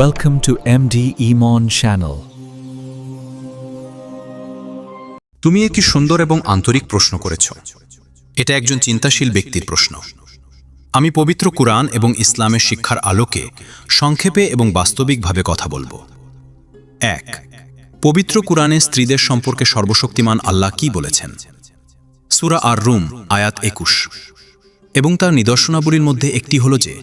Welcome to MD Iman Channel. তুমি একটি সুন্দর এবং আন্তরিক প্রশ্ন করেছ। এটা একজন চিন্তাশীল ব্যক্তির প্রশ্ন। আমি পবিত্র কুরআন এবং ইসলামের শিক্ষার আলোকে সংক্ষেপে এবং বাস্তবিকভাবে কথা বলবো। 1. পবিত্র কুরআনে স্ত্রীদের সম্পর্কে সর্বশক্তিমান আল্লাহ কি বলেছেন? সূরা আর-রুম আয়াত 21। এবং তার নিদর্শনাবলীর মধ্যে একটি হলো যে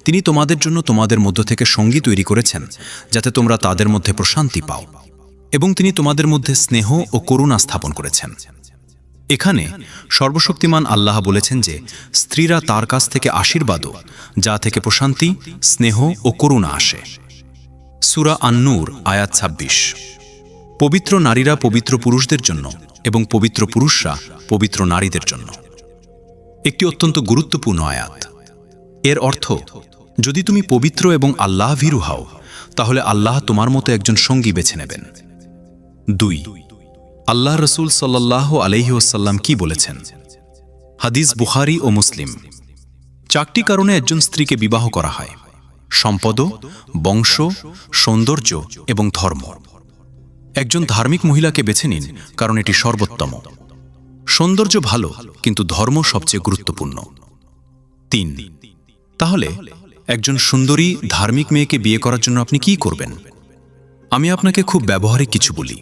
তিনি তোমাদের জন্য তোমাদের মধ্য থেকে সঙ্গী তৈরি করেছেন যাতে তোমরা তাদের মধ্যে প্রশান্তি পাও, এবং তিনি তোমাদের মধ্যে স্নেহ ও করুণা স্থাপন করেছেন। এখানে সর্বশক্তিমান আল্লাহ বলেছেন যে স্ত্রীরা তার কাছ থেকে আশীর্বাদও, যা থেকে প্রশান্তি, স্নেহ ও করুণা আসে। সূরা আন-নূর আয়াত 26। পবিত্র নারীরা পবিত্র পুরুষদের জন্য এবং পবিত্র পুরুষরা পবিত্র নারীদের জন্য। একটি অত্যন্ত গুরুত্বপূর্ণ আয়াত। এর অর্থ, যদি তুমি পবিত্র এবং আল্লাহ ভীরু হও তাহলে আল্লাহ তোমার মতো একজন সঙ্গী বেছে নেবেন। 2. আল্লাহ রসুল সাল্লাল্লাহু আলাইহি ওয়াসাল্লাম কি বলেছেন? হাদিস বুখারী ও মুসলিম। 4টি কারণে একজন স্ত্রীকে বিবাহ করা হয়: সম্পদ, বংশ, সৌন্দর্য এবং ধর্ম। একজন ধার্মিক মহিলাকে বেছে নিন, কারণ এটি সর্বোত্তম। সৌন্দর্য ভালো, কিন্তু ধর্ম সবচেয়ে গুরুত্বপূর্ণ। 3. তাহলে একজন সুন্দরী ধার্মিক মেয়েকে বিয়ে করার জন্য আপনি কি করবেন? আমি আপনাকে খুব ব্যবহারিক কিছু বলি।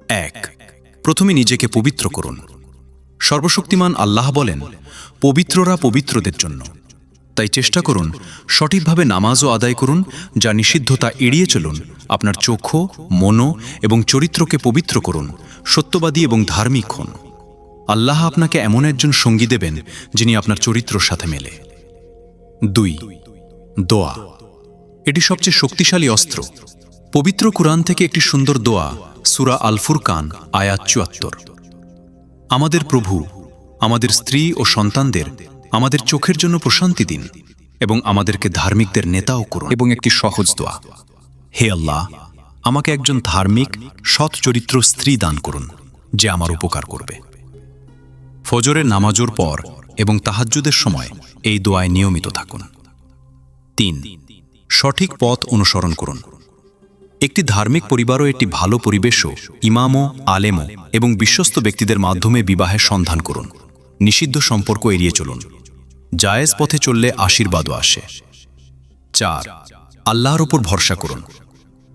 1. প্রথমে নিজেকে পবিত্র করুন। সর্বশক্তিমান আল্লাহ বলেন, পবিত্ররা পবিত্রদের জন্য। তাই চেষ্টা করুন সঠিকভাবে নামাজও আদায় করুন, যা নিষিদ্ধতা এড়িয়ে চলুন। আপনার চক্ষু, মন এবং চরিত্রকে পবিত্র করুন। সত্যবাদী এবং ধার্মিক হন। আল্লাহ আপনাকে এমন একজন সঙ্গী দেবেন যিনি আপনার চরিত্রের সাথে মেলে। 2. দোয়া। এটি সবচেয়ে শক্তিশালী অস্ত্র। পবিত্র কুরআন থেকে একটি সুন্দর দোয়া, সূরা আল ফুরকান আয়াত 74। আমাদের প্রভু, আমাদের স্ত্রী ও সন্তানদের আমাদের চোখের জন্য প্রশান্তি দিন এবং আমাদেরকে ধার্মিকদের নেতাও করুন। এবং একটি সহজ দোয়া, হে আল্লাহ, আমাকে একজন ধার্মিক, সৎ চরিত্র স্ত্রী দান করুন যে আমার উপকার করবে। ফজরের নামাজের পর এবং তাহাজ্জুদের সময় এই দোয়ায় নিয়মিত থাকুন। 3. সঠিক পথ অনুসরণ করুন। একটি ধার্মিক পরিবারও একটি ভালো পরিবেশও, ইমামও, আলেমও এবং বিশ্বস্ত ব্যক্তিদের মাধ্যমে বিবাহের সন্ধান করুন। নিষিদ্ধ সম্পর্ক এড়িয়ে চলুন। জায়েজ পথে চললে আশীর্বাদও আসে। 4. আল্লাহর উপর ভরসা করুন।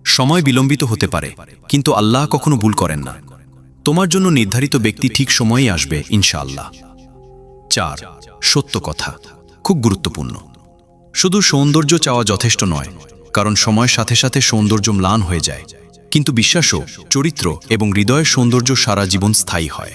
সময় বিলম্বিত হতে পারে, কিন্তু আল্লাহ কখনো ভুল করেন না। তোমার জন্য নির্ধারিত ব্যক্তি ঠিক সময়েই আসবে, ইনশাআল্লাহ। 4. সত্য কথা। খুব গুরুত্বপূর্ণ। শুধু সৌন্দর্য চাওয়া যথেষ্ট নয়, কারণ সময়ের সাথে সাথে সৌন্দর্য ম্লান হয়ে যায়, কিন্তু বিশ্বাসও, চরিত্র এবং হৃদয়ের সৌন্দর্য সারা জীবন স্থায়ী হয়।